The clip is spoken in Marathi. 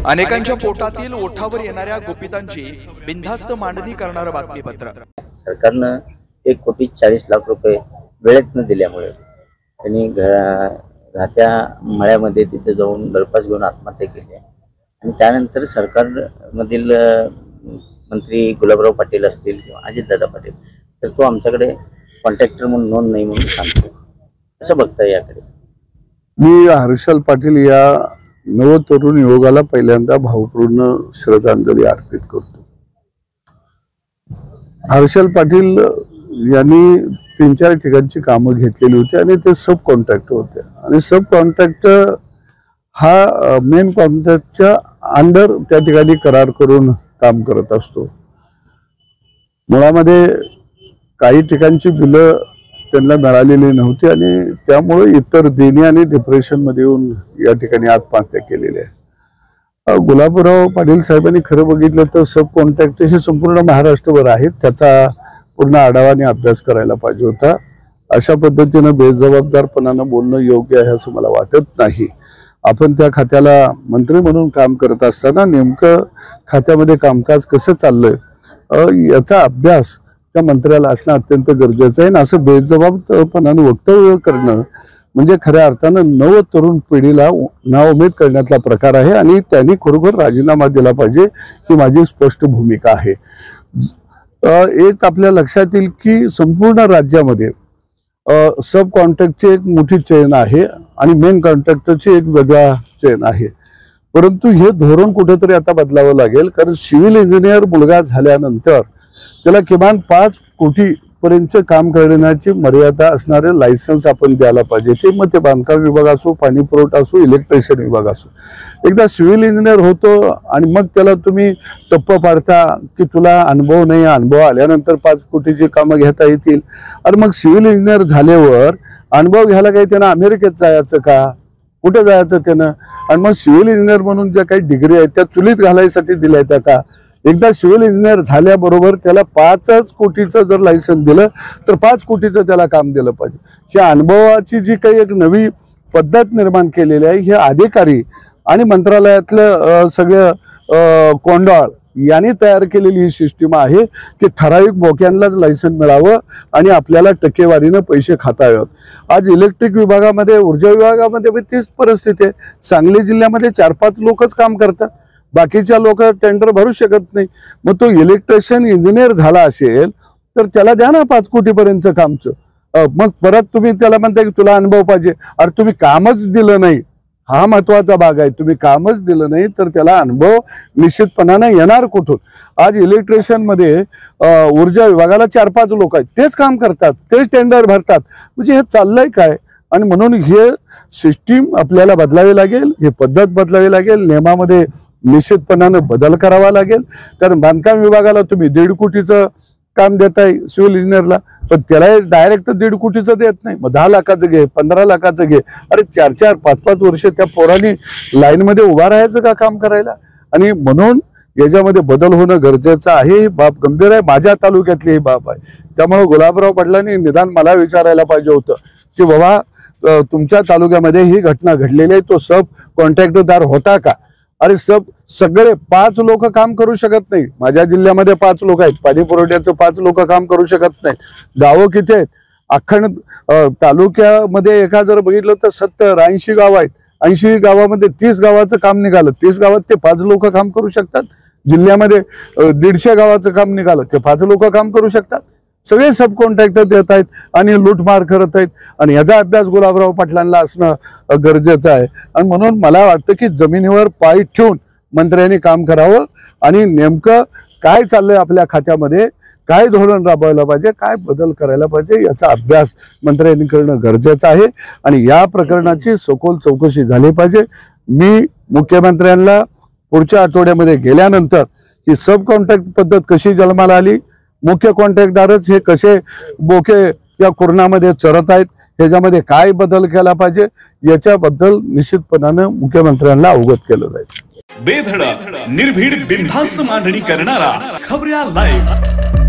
अनेकांच्या पोटातील ओठावर येणाऱ्या गुपितांची बिनधास्त मांडणी करणारं बातमीपत्र। सरकारनं 1,40,00,000 रुपये वेळेत न दिल्यामुळे त्यांनी राहत्या मळ्यामध्ये तिथे जाऊन गळफास घेऊन आत्महत्या केली आणि त्यानंतर सरकारमधील मंत्री गुलाबराव पाटील असतील किंवा अजितदादा पाटील तर तो आमच्याकडे कॉन्ट्रॅक्टर म्हणून नोंद नाही म्हणून सांगतो। कसं बघताय याकडे? मी हर्षल पाटील या नवतरुण युवकाला पहिल्यांदा भावपूर्ण श्रद्धांजली अर्पित करतो। हर्षल पाटील यांनी 3-4 ठिकाणची कामं घेतलेली होती आणि ते सब कॉन्ट्रॅक्टर होते आणि सब कॉन्ट्रॅक्टर हा मेन कॉन्ट्रॅक्टच्या अंडर त्या ठिकाणी करार करून काम करत असतो। मुळामध्ये काही ठिकाणची बिलं त्यांना मिळालेली नव्हती आणि त्यामुळे इतर देणी आणि डिप्रेशन मध्ये येऊन या ठिकाणी आत्महत्या केलेली आहे। गुलाबराव पाटील साहेबांनी खरं बघितलं तर सब कॉन्ट्रॅक्ट हे संपूर्ण महाराष्ट्रभर आहेत, त्याचा पूर्ण आढावा आणि अभ्यास करायला पाहिजे होता। अशा पद्धतीनं बेजबाबदारपणानं बोलणं योग्य आहे असं मला वाटत नाही। आपण त्या खात्याला मंत्री म्हणून काम करत असताना नेमकं खात्यामध्ये कामकाज कसं चाललंय याचा अभ्यास त्या मंत्र्याला असणं अत्यंत गरजेचं आहे। असं बेजबाबदारपणानं वक्तव्य करणं म्हणजे खऱ्या अर्थानं नव तरुण पिढीला नाउमेद करण्यातला प्रकार आहे आणि त्यांनी खरोखर राजीनामा दिला पाहिजे ही माझी स्पष्ट भूमिका आहे। एक आपल्या लक्षात येईल की संपूर्ण राज्यामध्ये सब कॉन्ट्रॅक्टची एक मोठी चेन आहे आणि मेन कॉन्ट्रॅक्टरची एक वेगळा चेन आहे, परंतु हे धोरण कुठेतरी आता बदलावं लागेल। कारण सिव्हिल इंजिनियर मुलगा झाल्यानंतर त्याला किमान 5 कोटी पर्यंत काम करण्याची मर्यादा असणारे लायसन्स आपण द्यायला पाहिजे। ते मग ते बांधकाम विभाग असो, पाणी पुरवठा असो, इलेक्ट्रिशियन विभाग असो। एकदा सिव्हिल इंजिनियर होतो आणि मग त्याला तुम्ही टप्प पाडता की तुला अनुभव नाही, अनुभव आल्यानंतर 5 कोटीची कामं घेता येतील। आणि मग सिव्हिल इंजिनियर झाल्यावर अनुभव घ्यायला काही त्यानं अमेरिकेत जायचं का, कुठं जायचं त्यानं? आणि मग सिव्हिल इंजिनियर म्हणून ज्या काही डिग्री आहेत त्या चुलीत घालायसाठी दिल्या त्या का? एकदा सिव्हिल इंजिनियर झाल्याबरोबर त्याला 5 कोटीचं जर लायसन्स दिलं तर 5 कोटीचं त्याला काम दिलं पाहिजे। ह्या अनुभवाची जी काही एक नवी पद्धत निर्माण केलेली आहे, हे अधिकारी आणि मंत्रालयातलं सगळं कोंडाळ यांनी तयार केलेली ही सिस्टीम आहे की ठराविक बोक्यांनाच लायसन्स मिळावं आणि आपल्याला टक्केवारीनं पैसे खाता यावेत। आज इलेक्ट्रिक विभागामध्ये, ऊर्जा विभागामध्ये तीच परिस्थिती आहे। सांगली जिल्ह्यामध्ये 4-5 लोकच काम करतात, बाकीच्या लोक टेंडर भरू शकत नाही। मग तो इलेक्ट्रिशियन इंजिनियर झाला असेल तर त्याला द्या ना 5 कोटीपर्यंत कामचं। मग परत तुम्ही त्याला म्हणता की तुला अनुभव पाहिजे। अरे तुम्ही कामच दिलं नाही, हा महत्वाचा भाग आहे। तुम्ही कामच दिलं नाही तर त्याला अनुभव निश्चितपणाने येणार कुठून? आज इलेक्ट्रिशियन मध्ये ऊर्जा विभागाला 4-5 लोक आहेत, तेच काम करतात, तेच टेंडर भरतात। म्हणजे हे चाललंय काय? आणि म्हणून हे सिस्टीम आपल्याला बदलावी लागेल, हे पद्धत बदलावी लागेल, नियमामध्ये निश्चितपणाने बदल करावा लागेल। कारण बांधकाम विभागाला तुम्ही 1.5 कोटीचं काम देताय सिव्हिल इंजिनियरला, पण त्याला डायरेक्ट 1.5 कोटीचं देत नाही। मग 10 लाखाचं घे, 15 लाखाचं घे। अरे 4-4, 5-5 वर्ष त्या पोरांनी लाईन मध्ये उभा राहायचं का काम करायला? आणि म्हणून याच्यामध्ये बदल होणं गरजेचं आहे। ही बाब गंभीर आहे, माझ्या तालुक्यातली ही बाब आहे। त्यामुळे गुलाबराव पाटलांनी निदान मला विचारायला पाहिजे होतं की बाबा तुमच्या तालुक्यामध्ये ही घटना घडलेली आहे, तो सब कॉन्ट्रॅक्टरदार होता का? अरे सगळे 5 लोक काम करू शकत नाही। माझ्या जिल्ह्यामध्ये 5 लोक आहेत, पाणी पुरवठ्याचं 5 लोक काम करू शकत नाही। गावं किती आहेत? अखंड तालुक्यामध्ये एका जर बघितलं तर 70-80 गाव आहेत। 80 गावामध्ये 30 गावाचं काम निघालं, 30 गावात ते 5 लोक काम करू शकतात। जिल्ह्यामध्ये 150 गावाचं काम निघालं, ते 5 लोक काम करू शकतात। सगळे सब कॉन्ट्रॅक्टर देत आहेत आणि लूटमार करत आहेत आणि याचा अभ्यास गुलाबराव पाटलांना असणं गरजेचं आहे। आणि म्हणून मला वाटतं की जमिनीवर पाय ठेवून मंत्र्यांनी काम करावं आणि नेमकं काय चाललंय आपल्या खात्यामध्ये, काय धोरण राबवायला पाहिजे, काय बदल करायला पाहिजे याचा अभ्यास मंत्र्यांनी करणं गरजेचं आहे आणि या प्रकरणाची सखोल चौकशी झाली पाहिजे। मी मुख्यमंत्र्यांना पुढच्या आठवड्यामध्ये गेल्यानंतर ही सब कॉन्ट्रॅक्ट पद्धत कशी जन्माला आली, मुख्य कॉन्ट्रॅक्टदारच हे कसे बोके या कोरोनामध्ये चरत आहेत, ह्याच्यामध्ये काय बदल केला पाहिजे याच्याबद्दल निश्चितपणाने मुख्यमंत्र्यांना अवगत केलं जाईल। बेधडक निर्भीड बिनधास्त मांडणी करणारा खबऱ्या लाईव्ह।